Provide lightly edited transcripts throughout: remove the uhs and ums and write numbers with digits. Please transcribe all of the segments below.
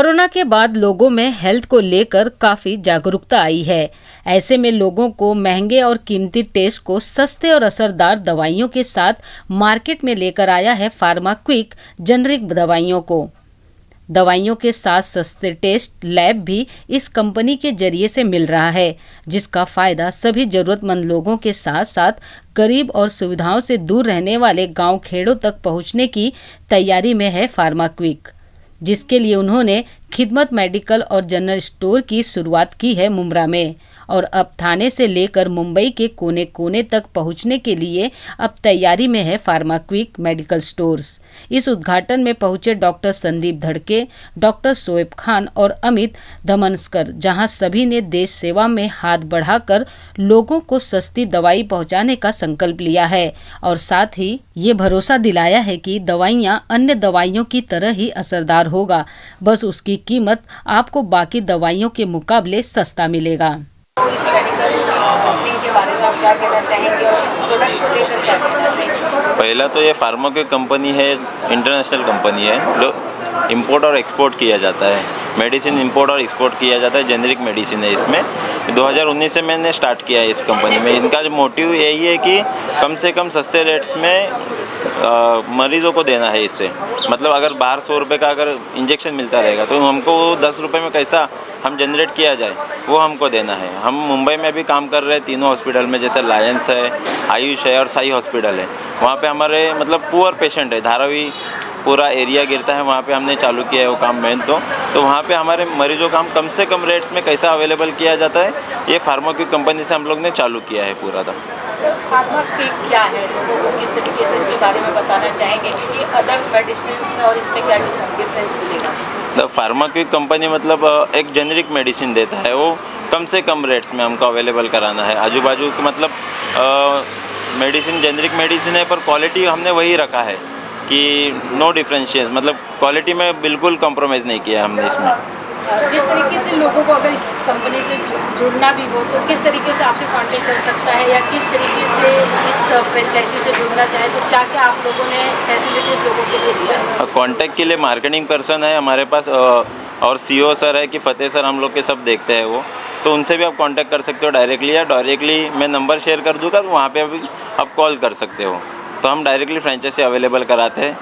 Corona के बाद लोगों में हेल्थ को लेकर काफी जागरूकता आई है। ऐसे में लोगों को महंगे और कीमती टेस्ट को सस्ते और असरदार दवाइयों के साथ मार्केट में लेकर आया है फार्माक्विक जेनेरिक दवाइयों को। दवाइयों के साथ सस्ते टेस्ट लैब भी इस कंपनी के जरिए से मिल रहा है, जिसका फायदा सभी जरूरतमंद लोगों के साथ साथ गरीब और सुविधाओं से दूर रहने वाले गांव खेड़ों तक पहुंचने की तैयारी में है फार्माक्विक, जिसके लिए उन्होंने खिदमत मेडिकल और जनरल स्टोर की शुरुआत की है मुंब्रा में, और अब थाने से लेकर मुंबई के कोने कोने तक पहुंचने के लिए अब तैयारी में है फार्माक्विक मेडिकल स्टोर्स। इस उद्घाटन में पहुंचे डॉक्टर संदीप धड़के, डॉक्टर शोएब खान और अमित धमनस्कर, जहां सभी ने देश सेवा में हाथ बढ़ाकर लोगों को सस्ती दवाई पहुंचाने का संकल्प लिया है और साथ ही ये भरोसा दिलाया है कि दवाइयां अन्य दवाइयों की तरह ही असरदार होगा, बस उसकी कीमत आपको बाकी दवाइयों के मुकाबले सस्ता मिलेगा। तो इस मेडिकल कंपनी के बारे में आप क्या कहना चाहेंगे और इस प्रोडक्ट को लेकर क्या कहना चाहेंगे? पहला तो ये फार्माक्विक कंपनी है, इंटरनेशनल कंपनी है, जो इंपोर्ट और एक्सपोर्ट किया जाता है। मेडिसिन इंपोर्ट और एक्सपोर्ट किया जाता है, जेनेरिक मेडिसिन है इसमें। 2019 से मैंने स्टार्ट किया है इस कंपनी में। इनका जो मोटिव यही है कि कम से कम सस्ते रेट्स में मरीज़ों को देना है इससे। मतलब अगर बाहर 100 रुपये का अगर इंजेक्शन मिलता रहेगा तो हमको 10 रुपये में कैसा हम जनरेट किया जाए वो हमको देना है। हम मुंबई में भी काम कर रहे हैं तीनों हॉस्पिटल में, जैसे लायंस है, आयुष है और साई हॉस्पिटल है। वहाँ पे हमारे मतलब पुअर पेशेंट है, धारावी पूरा एरिया गिरता है, वहाँ पे हमने चालू किया है वो काम मेन। तो वहाँ पे हमारे मरीजों का हम कम से कम रेट्स में कैसा अवेलेबल किया जाता है, ये फार्माक्विक कंपनी से हम लोग ने चालू किया है पूरा था। फार्माक्विक क्या है, लोगों को किस तरीके से इसके बारे में बताना चाहेंगे कि अदर्स मेडिसिन में और इसमें क्या डिफरेंस मिलेगा? तो फार्माक्विक कंपनी मतलब एक जेनेरिक मेडिसिन देता है, वो कम से कम रेट्स में हमको अवेलेबल कराना है। आजू बाजू के मतलब मेडिसिन जेनेरिक मेडिसिन है, पर क्वालिटी हमने वही रखा है कि नो डिफरेंशिएस, मतलब क्वालिटी में बिल्कुल कॉम्प्रोमाइज़ नहीं किया हमने इसमें। जिस तरीके से लोगों को अगर इस कंपनी से जुड़ना भी हो तो किस तरीके से आपसे कांटेक्ट कर सकता है, या किस तरीके से इस फ्रेंचाइजी से जुड़ना चाहे तो क्या क्या आप लोगों ने फैसिलिटीज लोगों के लिए दिया है? कांटेक्ट के लिए मार्केटिंग पर्सन है हमारे पास और सीईओ सर है कि फतेह सर हम लोग के सब देखते हैं वो, तो उनसे भी आप कांटेक्ट कर सकते हो डायरेक्टली, या डायरेक्टली मैं नंबर शेयर कर दूँगा तो वहाँ पे अभी आप कॉल कर सकते हो। तो हम डायरेक्टली फ्रेंचाइजी अवेलेबल कराते हैं।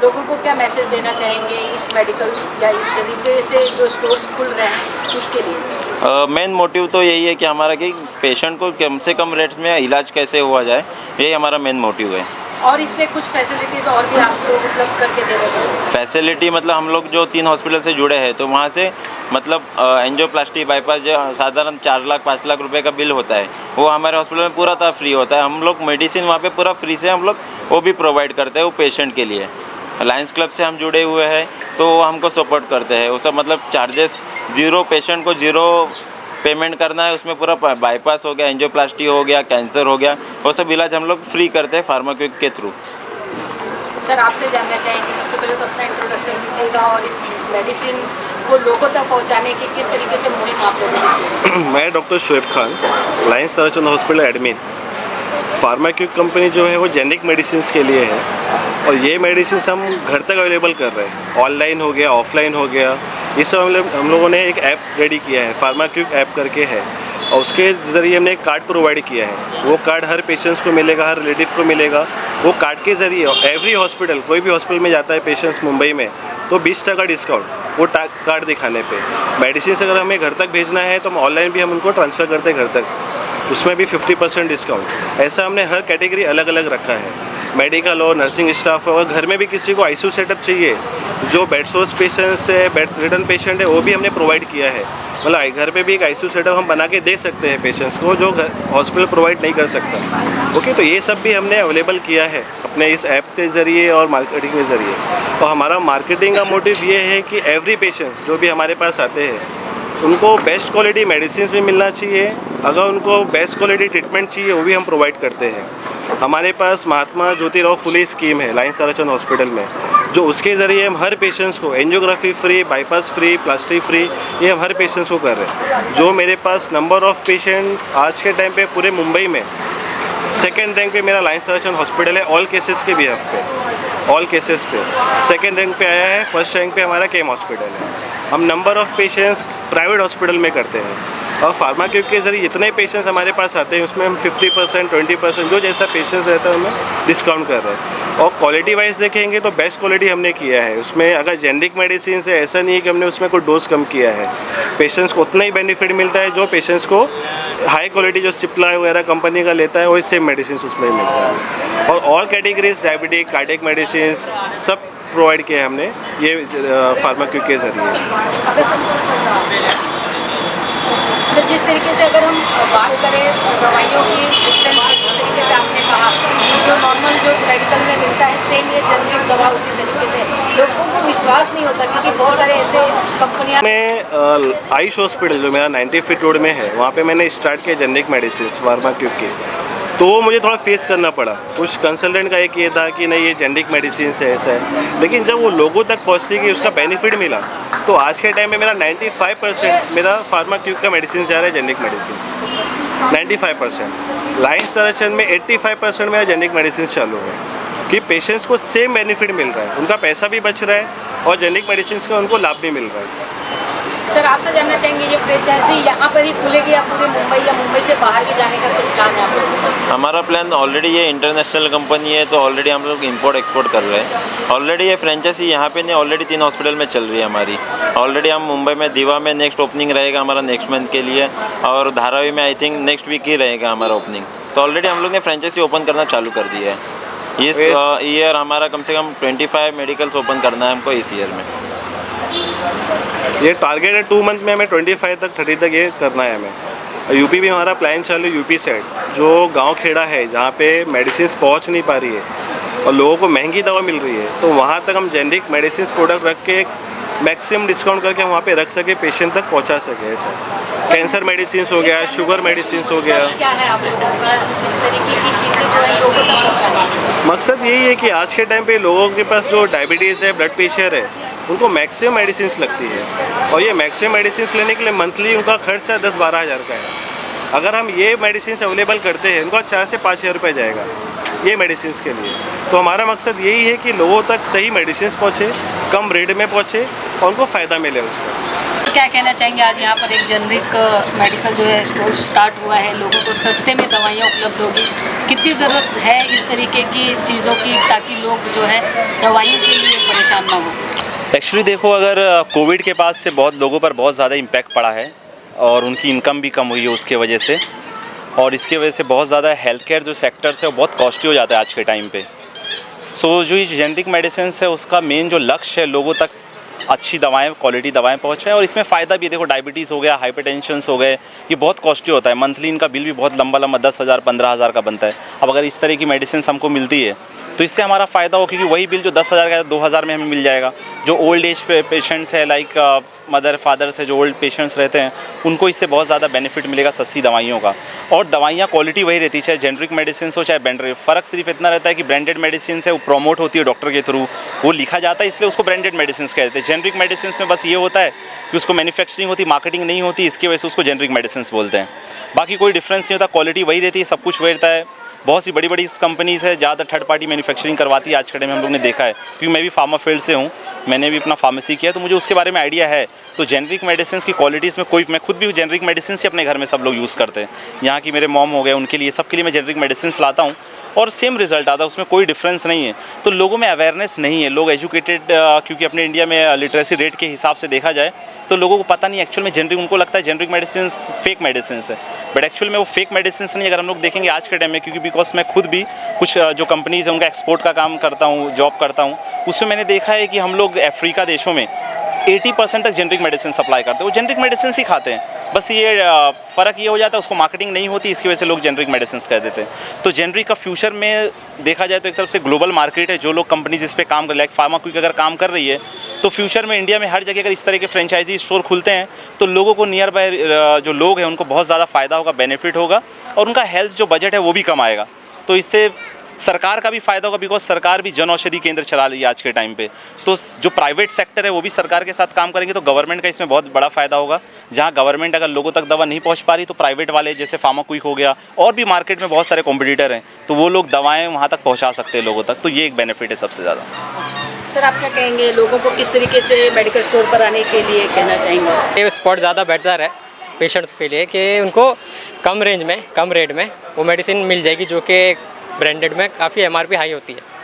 लोगों को क्या मैसेज देना चाहेंगे इस मेडिकल या इस तरीके से जो स्टोर्स खुल रहे हैं उसके लिए? मेन मोटिव तो यही है कि हमारा कि पेशेंट को कम से कम रेट्स में इलाज कैसे हुआ जाए, यही हमारा मेन मोटिव है। और इससे कुछ फैसिलिटीज़ और भी आपको उपलब्ध करके दे रहे हैं? फैसिलिटी मतलब हम लोग जो 3 हॉस्पिटल से जुड़े हैं तो वहाँ से मतलब एंजियोप्लास्टी बाईपास जो साधारण 4 लाख 5 लाख रुपए का बिल होता है वो हमारे हॉस्पिटल में पूरा था फ्री होता है। हम लोग मेडिसिन वहाँ पे पूरा फ्री से हम लोग वो भी प्रोवाइड करते हैं वो पेशेंट के लिए। लायंस क्लब से हम जुड़े हुए हैं तो वो हमको सपोर्ट करते हैं। वो सब मतलब चार्जेस जीरो, पेशेंट को जीरो पेमेंट करना है, उसमें पूरा बाईपास हो गया, एंजियोप्लास्टी हो गया, कैंसर हो गया, वो सब इलाज हम लोग फ्री करते हैं फार्माक्विक के थ्रू। सर आपसे जानना चाहेंगे सबसे पहले तो अपना इंट्रोडक्शन दीजिएगा और इस मेडिसिन को लोगों तक पहुंचाने की किस तरीके से मुहिम आप लोगों ने? मैं doctor Shoaib Khan, Lions Tarachand hospital admin. Pharmaquick company जो है वो जेनेरिक मेडिसिन के लिए है और ये मेडिसिन हम घर तक अवेलेबल कर रहे हैं। ऑनलाइन हो गया, ऑफलाइन हो गया, इस सब हम लोगों ने एक ऐप रेडी किया है, फार्माक्विक ऐप करके है, और उसके ज़रिए हमने एक कार्ड प्रोवाइड किया है। वो कार्ड हर पेशेंट्स को मिलेगा, हर रिलेटिव को मिलेगा। वो कार्ड के ज़रिए एवरी हॉस्पिटल, कोई भी हॉस्पिटल में जाता है पेशेंट्स मुंबई में तो 20% डिस्काउंट वो कार्ड दिखाने पे। मेडिसिन अगर हमें घर तक भेजना है तो हम ऑनलाइन भी हम उनको ट्रांसफ़र करते हैं घर तक, उसमें भी 50% डिस्काउंट। ऐसा हमने हर कैटेगरी अलग अलग रखा है। मेडिकल और नर्सिंग स्टाफ और घर में भी किसी को आईसीयू सेटअप चाहिए, जो बेड सोर्स पेशेंट्स है, बेड रिटर्न पेशेंट है, वो भी हमने प्रोवाइड किया है। मतलब घर पे भी एक आईसीयू सेटअप हम बना के दे सकते हैं पेशेंट्स को, जो हॉस्पिटल प्रोवाइड नहीं कर सकता। ओके, तो ये सब भी हमने अवेलेबल किया है अपने इस ऐप के ज़रिए और मार्केटिंग के ज़रिए। और हमारा मार्केटिंग का मोटिव ये है कि एवरी पेशेंट्स जो भी हमारे पास आते हैं उनको बेस्ट क्वालिटी मेडिसिन भी मिलना चाहिए। अगर उनको बेस्ट क्वालिटी ट्रीटमेंट चाहिए वो भी हम प्रोवाइड करते हैं। हमारे पास महात्मा ज्योतिराव फुले स्कीम है लायंस ताराचंद हॉस्पिटल में, जो उसके ज़रिए हम हर पेशेंट्स को angiography free, bypass free, plastic free, ये हम हर पेशेंट्स को कर रहे हैं। जो मेरे पास नंबर ऑफ़ पेशेंट आज के टाइम पे पूरे मुंबई में सेकेंड रैंक पे मेरा लायंस ताराचंद हॉस्पिटल है, ऑल केसेस के बिहाफ पे, ऑल केसेस पे सेकेंड रैंक पे आया है। फर्स्ट रैंक पे हमारा केम हॉस्पिटल है। हम number of patients private hospital में करते हैं, और फार्माक्यूक के ज़रिए जितने पेशेंट्स हमारे पास आते हैं उसमें हम 50%, 20% जो जैसा पेशेंट्स रहता है उनमें डिस्काउंट कर रहे हैं। और क्वालिटी वाइज देखेंगे तो बेस्ट क्वालिटी हमने किया है उसमें। अगर जेनरिक मेडिसिन है, ऐसा नहीं है कि हमने उसमें कोई डोज कम किया है, पेशेंट्स को उतना ही बेनिफिट मिलता है जो पेशेंट्स को हाई क्वालिटी जो सिप्ला वगैरह कंपनी का लेता है वही सेम मेडिसिन उसमें मिलता है। और all categories diabetic, cardiac medicine सब प्रोवाइड किया है हमने ये फार्माक्यूक के ज़रिए। तो जिस तरीके से अगर हम बात करें दवाइयों की डिफरेंस, जिस तरीके से आपने कहा जो नॉर्मल जो मेडिकल में मिलता है सेम ये जेनरिक दवा उसी तरीके से लोगों को विश्वास नहीं होता, क्योंकि बहुत सारे ऐसे कंपनियां। मैं आयुष हॉस्पिटल जो मेरा 90 फीट रोड में है वहाँ पे मैंने स्टार्ट किया जेनरिक मेडिसिन फार्माक्यूक के, तो मुझे थोड़ा फेस करना पड़ा। कुछ कंसल्टेंट का एक ये था कि नहीं ये जेनरिक मेडिसिन है, ऐसा है, लेकिन जब वो लोगों तक पहुँचती कि उसका बेनिफिट मिला तो आज के टाइम में मेरा 95% मेरा फार्माक्यूक का मेडिसिन जा रहा है जेनरिक मेडिसिन, 95%। लाइन संरक्षण में 85% मेरा जेनरिक मेडिसिन चालू है कि पेशेंट्स को सेम बेनिफिट मिल रहा है, उनका पैसा भी बच रहा है और जेनरिक मेडिसिन का उनको लाभ भी मिल रहा है। सर आपसे जानना चाहेंगे ये फ्रेंचाइजी यहाँ पर ही खुलेगी या पूरे मुंबई या मुंबई से बाहर भी जाने का कुछ प्लान है आप लोगों का? हमारा प्लान ऑलरेडी ये इंटरनेशनल कंपनी है तो ऑलरेडी हम लोग इंपोर्ट एक्सपोर्ट कर रहे हैं। ऑलरेडी ये फ्रेंचाइजी यहाँ पे नहीं, ऑलरेडी 3 हॉस्पिटल में चल रही है हमारी। ऑलरेडी हम मुंबई में दीवा में नेक्स्ट ओपनिंग रहेगा हमारा नेक्स्ट मंथ के लिए, और धारावी में आई थिंक नेक्स्ट वीक ही रहेगा हमारा ओपनिंग। तो ऑलरेडी हम लोग ने फ्रेंचाइजी ओपन करना चालू कर दिया है। इस ईयर हमारा कम से कम 25 मेडिकल्स ओपन करना है हमको इस ईयर में। ये टारगेट है 2 मंथ में हमें 25 तक 30 तक ये करना है हमें। यूपी भी हमारा प्लान चालू, यूपी साइड जो गांव खेड़ा है जहाँ पे मेडिसिन पहुँच नहीं पा रही है और लोगों को महंगी दवा मिल रही है, तो वहाँ तक हम जेनरिक मेडिसिन प्रोडक्ट रख के मैक्सिमम डिस्काउंट करके हम वहाँ पे रख सके, पेशेंट तक पहुँचा सके। ऐसा कैंसर मेडिसिन हो गया, शुगर मेडिसिन हो गया। क्या है आप लोगों का इस तरीके की चीज़ें जो है लोगों तक पहुँचाना? मकसद यही है कि आज के टाइम पे लोगों के पास जो डायबिटीज़ है, ब्लड प्रेशर है, उनको मैक्सिमम मेडिसिन लगती है, और ये मैक्सिमम मेडिसिन लेने के लिए मंथली उनका खर्चा 10-12 हज़ार का है। अगर हम ये मेडिसिन अवेलेबल करते हैं उनका 4 से 5 हज़ार रुपये जाएगा ये मेडिसिन के लिए। तो हमारा मकसद यही है कि लोगों तक सही मेडिसिन पहुँचे, कम रेट में पहुँचे और उनको फ़ायदा मिले उसका। क्या कहना चाहेंगे, आज यहाँ पर एक जेनरिक मेडिकल जो है स्टोर स्टार्ट हुआ है, लोगों को सस्ते में दवाइयाँ उपलब्ध होगी, कितनी ज़रूरत है इस तरीके की चीज़ों की ताकि लोग जो है दवाइयों के लिए परेशान ना हो? एक्चुअली देखो, अगर कोविड के बाद से बहुत लोगों पर बहुत ज़्यादा इम्पैक्ट पड़ा है और उनकी इनकम भी कम हुई है उसके वजह से, और इसके वजह से बहुत ज़्यादा हेल्थ केयर जो सेक्टर्स है वो बहुत कॉस्टली हो जाता है आज के टाइम पे। सो जो ये जेनरिक मेडिसिन है उसका मेन जो लक्ष्य है लोगों तक अच्छी दवाएं, क्वालिटी दवाएं पहुँचाएं, और इसमें फ़ायदा भी देखो, डायबिटीज़ हो गया, हाइपरटेंशन हो गए, ये बहुत कॉस्टली होता है। मंथली इनका बिल भी बहुत लंबा 10,000 15,000 का बनता है। अब अगर इस तरह की मेडिसिन हमको मिलती है तो इससे हमारा फ़ायदा हो, क्योंकि वही बिल जो 10,000 का 2,000 में हमें मिल जाएगा। जो ओल्ड एज पेशेंट्स है, लाइक मदर फादर से जो ओल्ड पेशेंट्स रहते हैं, उनको इससे बहुत ज़्यादा बेनिफिट मिलेगा सस्ती दवाइयों का। और दवाइयाँ क्वालिटी वही रहती है, चाहे जेनरिक मेडिसिन हो चाहे ब्रांडेड। फ़र्क सिर्फ इतना रहता है कि ब्रांडेड मेडिसिन है वो प्रोमोट होती है डॉक्टर के थ्रू, वो लिखा जाता है, इसलिए उसको ब्रांडेड मेडिसिन कहते हैं। जेनरिक मेडिसिन में बस ये होता है कि उसको मैन्युफैक्चरिंग होती, मार्केटिंग नहीं होती, इसकी वजह से उसको जेनरिक मेडिसिन बोलते हैं। बाकी कोई डिफरेंस नहीं होता, क्वालिटी वही रहती है, सब कुछ वही रहता है। बहुत सी बड़ी बड़ी कंपनीज़ है, ज़्यादा थर्ड पार्टी मैन्युफैक्चरिंग करवाती है आज के टाइम में, हम लोग ने देखा है, क्योंकि मैं भी फार्मा फील्ड से हूँ, मैंने भी अपना फार्मेसी किया, तो मुझे उसके बारे में आइडिया है। तो जेनरिक मेडिसिन की क्वालिटीज़ में कोई, मैं खुद भी जेनरिक मेडिसिन से अपने घर में सब लोग यूज़ करते हैं। यहाँ की मेरे मॉम हो गए, उनके लिए, सबके लिए मैं जेनरिक मेडिसिन लाता हूँ और सेम रिजल्ट आता है, उसमें कोई डिफरेंस नहीं है। तो लोगों में अवेयरनेस नहीं है, लोग एजुकेटेड, क्योंकि अपने इंडिया में लिटरेसी रेट के हिसाब से देखा जाए तो लोगों को पता नहीं एक्चुअल में जेनरिक, उनको लगता है जेनरिक मेडिसिन फेक मेडिसिन है, बट एक्चुअल में वो फेक मेडिसिन नहीं। अगर हम लोग देखेंगे आज के टाइम में, क्योंकि बिकॉज मैं खुद भी कुछ जो कंपनीज़ है उनका एक्सपोर्ट का काम करता हूँ, जॉब करता हूँ, उसमें मैंने देखा है कि हम लोग अफ्रीका देशों में 80% तक जेनरिक मेडिसिन सप्लाई करते हैं, वो जेनरिक मेडिसिन ही खाते हैं। बस ये फ़र्क ये हो जाता है, उसको मार्केटिंग नहीं होती, इसकी वजह से लोग जेनरिक मेडिसिन कह देते हैं। तो जेनरिक का फ्यूचर में देखा जाए तो एक तरफ से ग्लोबल मार्केट है, जो लोग कंपनीज इस पे काम कर, लाइक फार्माक्यूक अगर काम कर रही है, तो फ्यूचर में इंडिया में हर जगह अगर इस तरह के फ्रेंचाइजी स्टोर खुलते हैं तो लोगों को नियर बाय जो लोग हैं उनको बहुत ज़्यादा फ़ायदा होगा, बेनिफिट होगा, और उनका हेल्थ जो बजट है वो भी कम आएगा। तो इससे सरकार का भी फ़ायदा होगा, बिकॉज सरकार भी जन औषधि केंद्र चला रही है आज के टाइम पे। तो जो प्राइवेट सेक्टर है वो भी सरकार के साथ काम करेंगे, तो गवर्नमेंट का इसमें बहुत बड़ा फ़ायदा होगा। जहाँ गवर्नमेंट अगर लोगों तक दवा नहीं पहुँच पा रही, तो प्राइवेट वाले जैसे फार्माक्यूक हो गया, और भी मार्केट में बहुत सारे कॉम्पिटिटर हैं, तो वो लोग दवाएँ वहाँ तक पहुँचा सकते हैं लोगों तक। तो ये एक बेनिफिट है सबसे ज़्यादा। सर आप क्या कहेंगे, लोगों को किस तरीके से मेडिकल स्टोर पर आने के लिए कहना चाहेंगे? ये स्पॉट ज़्यादा बेहतर है पेशेंट्स के लिए कि उनको कम रेंज में कम रेट में वो मेडिसिन मिल जाएगी जो कि ब्रांडेड में काफ़ी MRP हाई होती है।